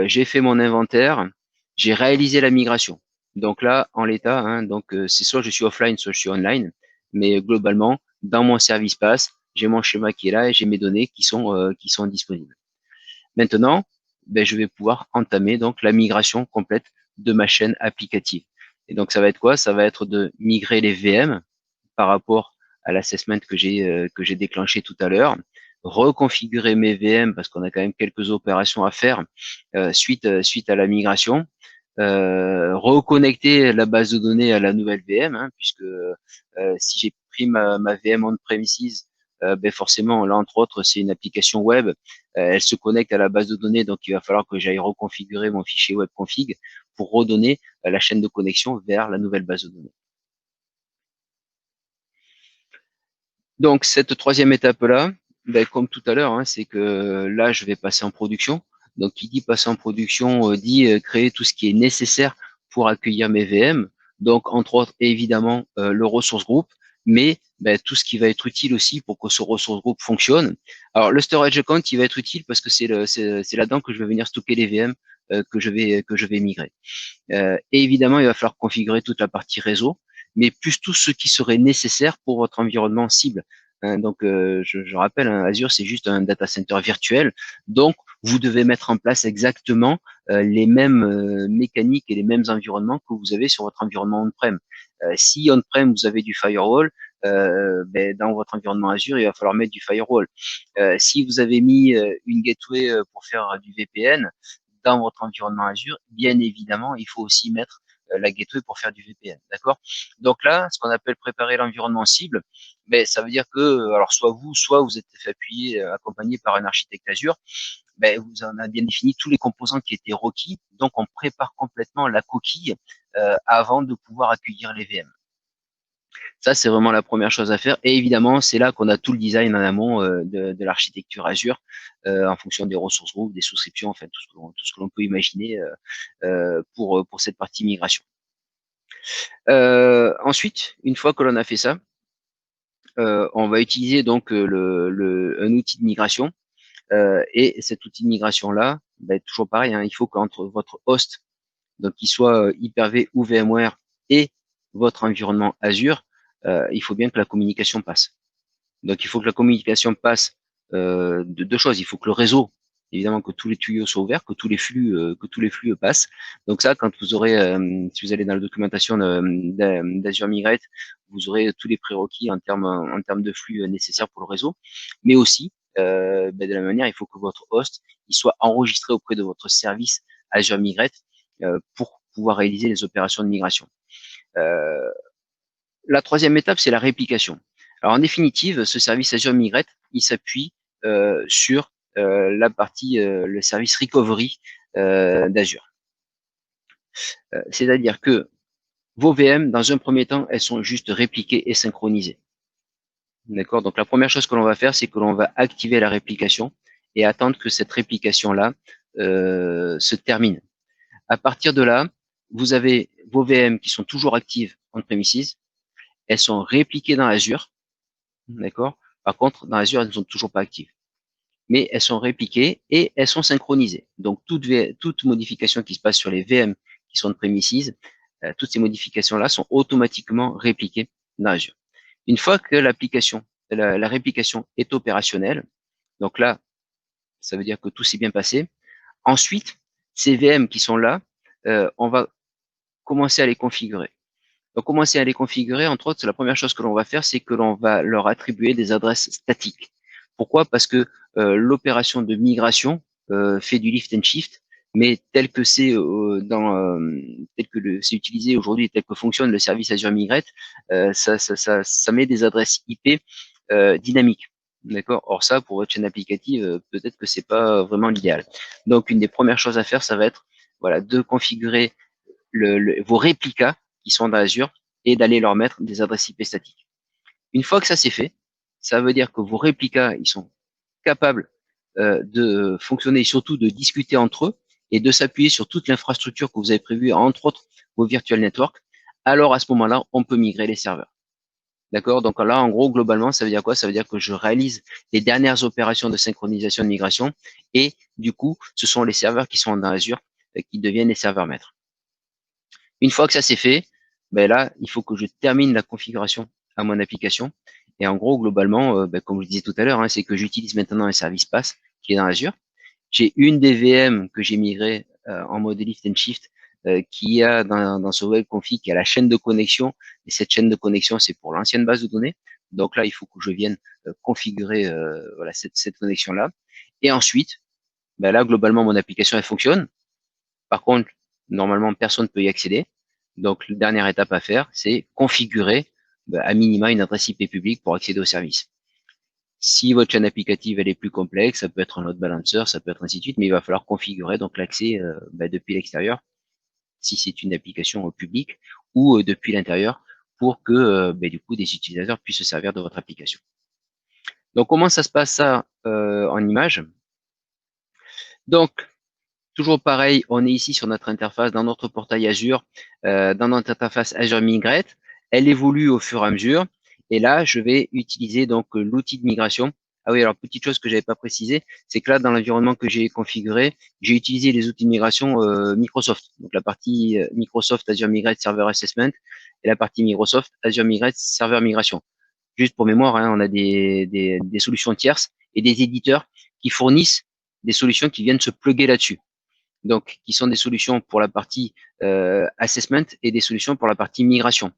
J'ai fait mon inventaire, j'ai réalisé la migration. Donc là, en l'état, hein, donc c'est soit je suis offline, soit je suis online, mais globalement, dans mon service pass, j'ai mon schéma qui est là et j'ai mes données qui sont disponibles. Maintenant, je vais pouvoir entamer donc la migration complète de ma chaîne applicative. Et donc ça va être quoi? Ça va être de migrer les VM par rapport à l'assessment que j'ai déclenché tout à l'heure. reconfigurer mes VM parce qu'on a quand même quelques opérations à faire suite à la migration. Reconnecter la base de données à la nouvelle VM, hein, puisque si j'ai pris ma VM on-premises, ben forcément, là, entre autres, c'est une application web. Elle se connecte à la base de données, donc il va falloir que j'aille reconfigurer mon fichier web config pour redonner la chaîne de connexion vers la nouvelle base de données. Donc, cette troisième étape-là, ben, comme tout à l'heure, hein, c'est que là, je vais passer en production. Donc, qui dit passer en production dit créer tout ce qui est nécessaire pour accueillir mes VM. Donc, entre autres, évidemment, le ressource group, mais ben, tout ce qui va être utile aussi pour que ce ressource group fonctionne. Alors, le storage account, il va être utile parce que c'est là-dedans que je vais venir stocker les VM que je vais migrer. Et évidemment, il va falloir configurer toute la partie réseau, mais plus tout ce qui serait nécessaire pour votre environnement cible. Donc, je rappelle, hein, Azure, c'est juste un data center virtuel. Donc, vous devez mettre en place exactement les mêmes mécaniques et les mêmes environnements que vous avez sur votre environnement on-prem. Si on-prem, vous avez du firewall, ben, dans votre environnement Azure, il va falloir mettre du firewall. Si vous avez mis une gateway pour faire du VPN, dans votre environnement Azure, bien évidemment, il faut aussi mettre la gateway pour faire du VPN, d'accord? Donc là, ce qu'on appelle préparer l'environnement cible, ben, ça veut dire que, alors soit vous êtes fait appuyer, accompagné par un architecte Azure, ben, vous en avez bien défini tous les composants qui étaient requis, donc on prépare complètement la coquille avant de pouvoir accueillir les VM. Ça, c'est vraiment la première chose à faire. Et évidemment, c'est là qu'on a tout le design en amont de l'architecture Azure, en fonction des ressources groupes, des souscriptions, enfin tout ce que l'on peut imaginer pour cette partie migration. Ensuite, une fois que l'on a fait ça, on va utiliser donc un outil de migration. Et cet outil de migration-là, ben, toujours pareil, hein, il faut qu'entre votre host, donc qu'il soit Hyper-V ou VMware, et votre environnement Azure, il faut bien que la communication passe. Donc, il faut que la communication passe de deux choses. Il faut que le réseau, évidemment, que tous les tuyaux soient ouverts, que tous les flux passent. Donc ça, quand vous aurez, si vous allez dans la documentation d'Azure Migrate, vous aurez tous les prérequis en termes de flux nécessaires pour le réseau. Mais aussi, ben, de la même manière, il faut que votre host il soit enregistré auprès de votre service Azure Migrate pour pouvoir réaliser les opérations de migration. La troisième étape, c'est la réplication. Alors en définitive, ce service Azure Migrate, il s'appuie sur la partie, le service recovery d'Azure. C'est-à-dire que vos VM, dans un premier temps, elles sont juste répliquées et synchronisées. D'accord? Donc la première chose que l'on va faire, c'est que l'on va activer la réplication et attendre que cette réplication-là se termine. À partir de là, vous avez vos VM qui sont toujours actives on-premises. Elles sont répliquées dans Azure. D'accord? Par contre, dans Azure, elles ne sont toujours pas actives. Mais elles sont répliquées et elles sont synchronisées. Donc, toute modification qui se passe sur les VM qui sont on-premises, toutes ces modifications-là sont automatiquement répliquées dans Azure. Une fois que la réplication est opérationnelle, donc là, ça veut dire que tout s'est bien passé. Ensuite, ces VM qui sont là, on va commencer à les configurer. Donc, commencer à les configurer, entre autres, la première chose que l'on va faire, c'est que l'on va leur attribuer des adresses statiques. Pourquoi? Parce que l'opération de migration fait du lift and shift, mais tel que c'est c'est utilisé aujourd'hui, tel que fonctionne le service Azure Migrate, ça met des adresses IP dynamiques. D'accord? Or ça, pour votre chaîne applicative, peut-être que c'est pas vraiment l'idéal. Donc, une des premières choses à faire, ça va être voilà, de configurer vos réplicas qui sont dans Azure et d'aller leur mettre des adresses IP statiques. Une fois que ça c'est fait, ça veut dire que vos réplicas, ils sont capables de fonctionner et surtout de discuter entre eux et de s'appuyer sur toute l'infrastructure que vous avez prévue, entre autres vos virtual networks. Alors à ce moment-là, on peut migrer les serveurs. D'accord? Donc là, en gros, globalement, ça veut dire quoi? Ça veut dire que je réalise les dernières opérations de synchronisation de migration et du coup, ce sont les serveurs qui sont dans Azure qui deviennent les serveurs maîtres. Une fois que ça c'est fait, ben là, il faut que je termine la configuration à mon application. Et en gros, globalement, ben, comme je disais tout à l'heure, hein, c'est que j'utilise maintenant un service PaaS qui est dans Azure. J'ai une des VM que j'ai migré en mode lift and shift qui a dans ce web config qui a la chaîne de connexion. Et cette chaîne de connexion, c'est pour l'ancienne base de données. Donc là, il faut que je vienne configurer voilà, cette connexion-là. Et ensuite, ben là, globalement, mon application, elle fonctionne. Par contre, normalement, personne ne peut y accéder. Donc, la dernière étape à faire, c'est configurer à minima une adresse IP publique pour accéder au service. Si votre chaîne applicative elle est plus complexe, ça peut être un load balancer, ça peut être ainsi de suite, mais il va falloir configurer donc l'accès depuis l'extérieur, si c'est une application publique, ou depuis l'intérieur, pour que du coup des utilisateurs puissent se servir de votre application. Donc, comment ça se passe ça en image? Donc, toujours pareil, on est ici sur notre interface, dans notre portail Azure, dans notre interface Azure Migrate. Elle évolue au fur et à mesure. Et là, je vais utiliser donc l'outil de migration. Ah oui, alors petite chose que j'avais pas précisé, c'est que là, dans l'environnement que j'ai configuré, j'ai utilisé les outils de migration Microsoft. Donc la partie Microsoft Azure Migrate Server Assessment et la partie Microsoft Azure Migrate Server Migration. Juste pour mémoire, hein, on a des solutions tierces et des éditeurs qui fournissent des solutions qui viennent se plugger là-dessus. Donc, qui sont des solutions pour la partie assessment et des solutions pour la partie migration.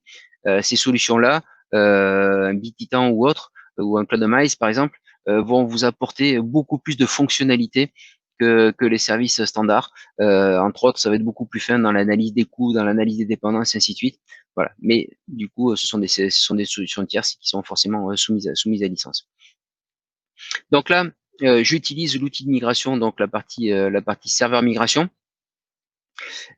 Ces solutions-là, un BitTitan ou autre, ou un Cloudamize par exemple, vont vous apporter beaucoup plus de fonctionnalités que les services standards. Entre autres, ça va être beaucoup plus fin dans l'analyse des coûts, dans l'analyse des dépendances, ainsi de suite. Voilà. Mais du coup, ce sont des solutions tierces qui sont forcément soumises à licence. Donc là, j'utilise l'outil de migration, donc la partie serveur migration.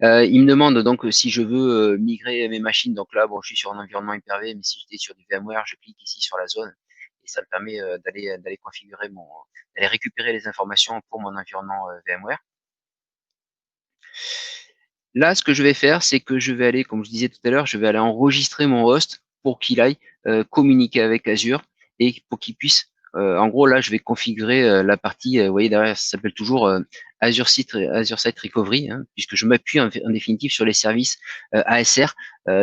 Il me demande donc si je veux migrer mes machines. Donc là, bon, je suis sur un environnement Hyper-V, mais si j'étais sur du VMware, je clique ici sur la zone et ça me permet d'aller configurer d'aller récupérer les informations pour mon environnement VMware. Là, ce que je vais faire, c'est que je vais aller, comme je disais tout à l'heure, je vais aller enregistrer mon host pour qu'il aille communiquer avec Azure et pour qu'il puisse, en gros, là, je vais configurer la partie, vous voyez derrière, ça s'appelle toujours Azure Site Recovery, hein, puisque je m'appuie en définitive sur les services ASR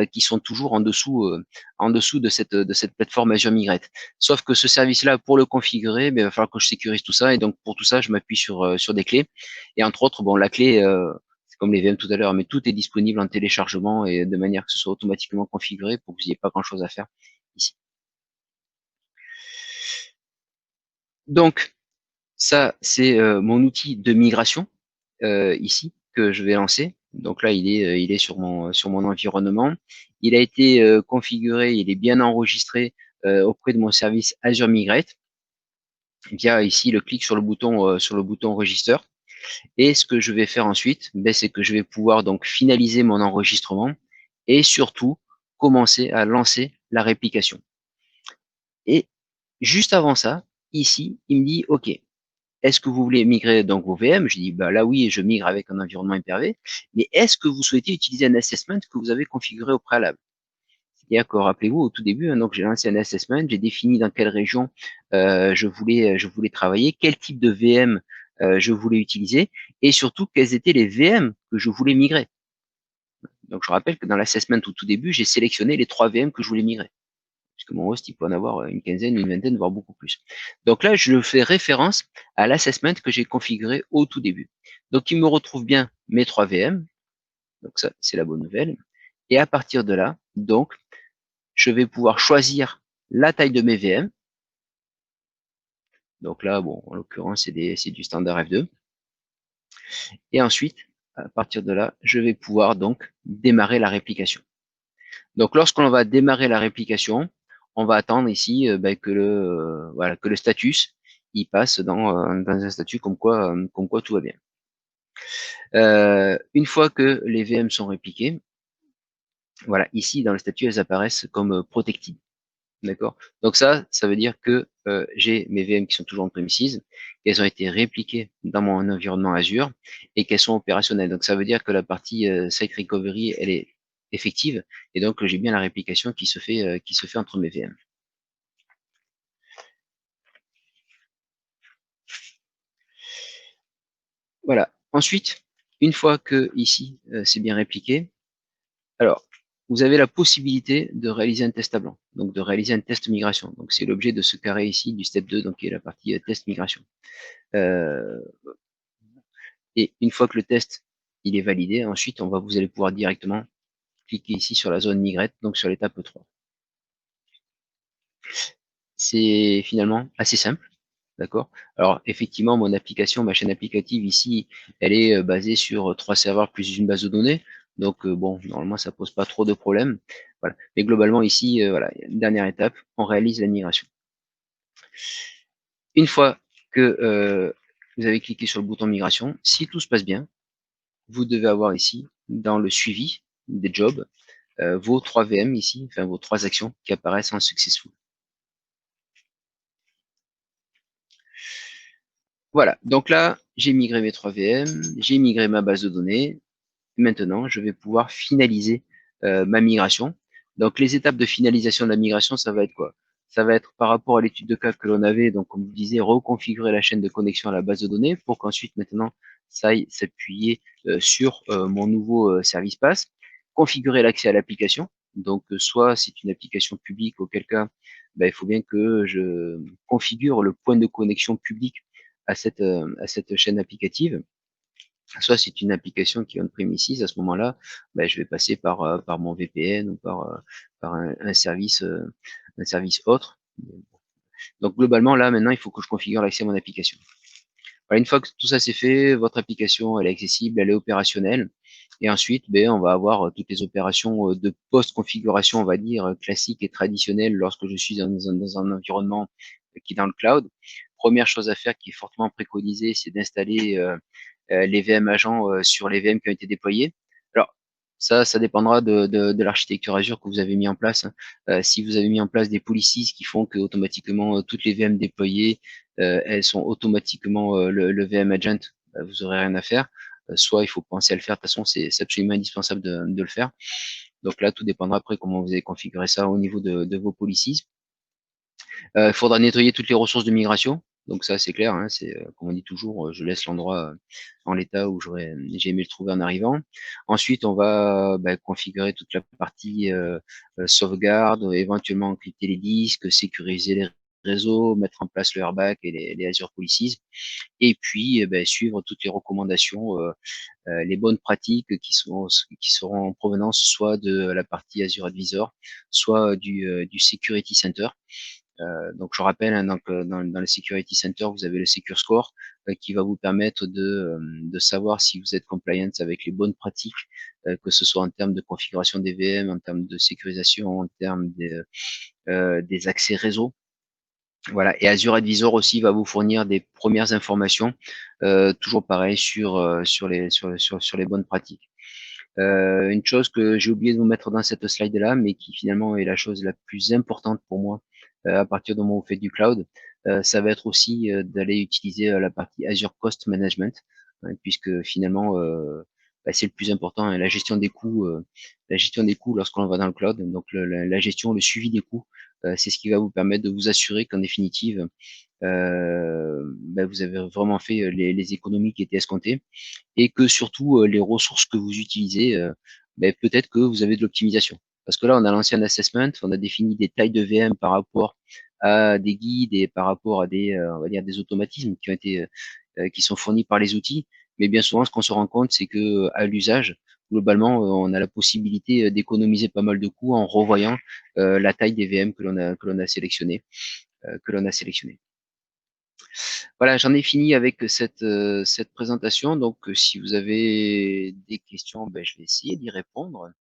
qui sont toujours en dessous de cette plateforme Azure Migrate. Sauf que ce service-là, pour le configurer, il va falloir que je sécurise tout ça et donc pour tout ça, je m'appuie sur des clés et entre autres, bon, la clé comme les VM tout à l'heure, mais tout est disponible en téléchargement et de manière que ce soit automatiquement configuré pour que vous n'ayez pas grand-chose à faire ici. Donc, ça, c'est mon outil de migration ici que je vais lancer. Donc là, il est sur mon environnement. Il a été configuré, il est bien enregistré auprès de mon service Azure Migrate via ici le clic sur le bouton Register. Et ce que je vais faire ensuite, c'est que je vais pouvoir donc finaliser mon enregistrement et surtout commencer à lancer la réplication. Et juste avant ça, ici, il me dit OK, est-ce que vous voulez migrer donc vos VM? Je dis bah là oui, je migre avec un environnement Hyper-V, mais est-ce que vous souhaitez utiliser un assessment que vous avez configuré au préalable? C'est-à-dire que rappelez-vous au tout début, hein, donc j'ai lancé un assessment, j'ai défini dans quelle région je voulais travailler, quel type de VM je voulais utiliser, et surtout quels étaient les VM que je voulais migrer. Donc je rappelle que dans l'assessment au tout début, j'ai sélectionné les 3 VM que je voulais migrer. Puisque mon host, il peut en avoir une quinzaine, une vingtaine, voire beaucoup plus. Donc là, je fais référence à l'assessment que j'ai configuré au tout début. Donc il me retrouve bien mes 3 VM. Donc ça, c'est la bonne nouvelle. Et à partir de là, donc, je vais pouvoir choisir la taille de mes VM. Donc là, bon, en l'occurrence, c'est du standard F2. Et ensuite, à partir de là, je vais pouvoir donc démarrer la réplication. Donc, lorsqu'on va démarrer la réplication, on va attendre ici que le status il passe dans un statut comme quoi tout va bien. Une fois que les VM sont répliquées, voilà, ici dans le statut, elles apparaissent comme protected. D'accord. Donc ça veut dire que j'ai mes VM qui sont toujours en premises, qu'elles ont été répliquées dans mon environnement Azure et qu'elles sont opérationnelles. Donc ça veut dire que la partie Site Recovery, elle est effective et donc j'ai bien la réplication qui se fait entre mes VM. Voilà. Ensuite, une fois que ici c'est bien répliqué, alors vous avez la possibilité de réaliser un test à blanc, donc de réaliser un test migration. Donc c'est l'objet de ce carré ici du step 2, donc qui est la partie test migration. Et une fois que le test il est validé, ensuite vous allez pouvoir directement cliquer ici sur la zone migrate, donc sur l'étape 3. c'est finalement assez simple, d'accord? Alors effectivement, mon application, ma chaîne applicative ici, elle est, basée sur, 3 serveurs plus une base de données. Donc, bon, normalement, ça pose pas trop de problèmes. Voilà. Mais globalement ici, voilà, il y a une dernière étape, on réalise la migration. Une fois que, vous avez cliqué sur le bouton migration, si tout se passe bien, vous devez avoir ici, dans le suivi des jobs, vos 3 VM ici, enfin vos 3 actions qui apparaissent en successful. Voilà, donc là, j'ai migré mes 3 VM, j'ai migré ma base de données. Maintenant, je vais pouvoir finaliser ma migration. Donc, les étapes de finalisation de la migration, ça va être quoi? Ça va être par rapport à l'étude de cas que l'on avait, donc comme vous disiez, reconfigurer la chaîne de connexion à la base de données pour qu'ensuite, maintenant, ça aille s'appuyer sur mon nouveau service pass, configurer l'accès à l'application. Donc, soit c'est une application publique, auquel cas, ben, il faut bien que je configure le point de connexion public à cette chaîne applicative. Soit c'est une application qui est on-premises, à ce moment-là, ben, je vais passer par mon VPN ou par un service autre. Donc globalement, là, maintenant, il faut que je configure l'accès à mon application. Voilà, une fois que tout ça c'est fait, votre application elle est accessible, elle est opérationnelle. Et ensuite, ben, on va avoir toutes les opérations de post-configuration, on va dire, classiques et traditionnelles lorsque je suis dans un environnement qui est dans le cloud. Première chose à faire qui est fortement préconisée, c'est d'installer les VM agents sur les VM qui ont été déployés. Alors, ça dépendra de l'architecture Azure que vous avez mis en place, hein. Si vous avez mis en place des policies qui font que automatiquement toutes les VM déployées, elles sont automatiquement le VM agent, vous aurez rien à faire. Soit il faut penser à le faire. De toute façon, c'est absolument indispensable de le faire. Donc là, tout dépendra après comment vous avez configuré ça au niveau de vos policies. Il faudra nettoyer toutes les ressources de migration. Donc ça, c'est clair, hein, c'est comme on dit toujours, je laisse l'endroit en l'état où j'ai aimé le trouver en arrivant. Ensuite, on va configurer toute la partie sauvegarde, éventuellement encrypter les disques, sécuriser les réseaux, mettre en place le airbag et les Azure Policies, et puis suivre toutes les recommandations, les bonnes pratiques qui seront en provenance soit de la partie Azure Advisor, soit du Security Center. Donc je rappelle, hein, donc, dans le Security Center, vous avez le Secure Score qui va vous permettre de savoir si vous êtes compliant avec les bonnes pratiques, que ce soit en termes de configuration des VM, en termes de sécurisation, en termes des accès réseau. Voilà. Et Azure Advisor aussi va vous fournir des premières informations, toujours pareil sur les bonnes pratiques. Une chose que j'ai oublié de vous mettre dans cette slide-là, mais qui finalement est la chose la plus importante pour moi à partir du moment où vous faites du cloud, ça va être aussi d'aller utiliser la partie Azure Cost Management, hein, puisque finalement c'est le plus important, hein, la gestion des coûts lorsqu'on va dans le cloud. Donc la gestion, le suivi des coûts, c'est ce qui va vous permettre de vous assurer qu'en définitive, vous avez vraiment fait les économies qui étaient escomptées, et que surtout les ressources que vous utilisez, peut-être que vous avez de l'optimisation. Parce que là, on a lancé un assessment, on a défini des tailles de VM par rapport à des guides et par rapport à on va dire, des automatismes qui sont fournis par les outils. Mais bien souvent, ce qu'on se rend compte, c'est que à l'usage, globalement, on a la possibilité d'économiser pas mal de coûts en revoyant la taille des VM que l'on a sélectionné. Voilà, j'en ai fini avec cette présentation. Donc, si vous avez des questions, je vais essayer d'y répondre.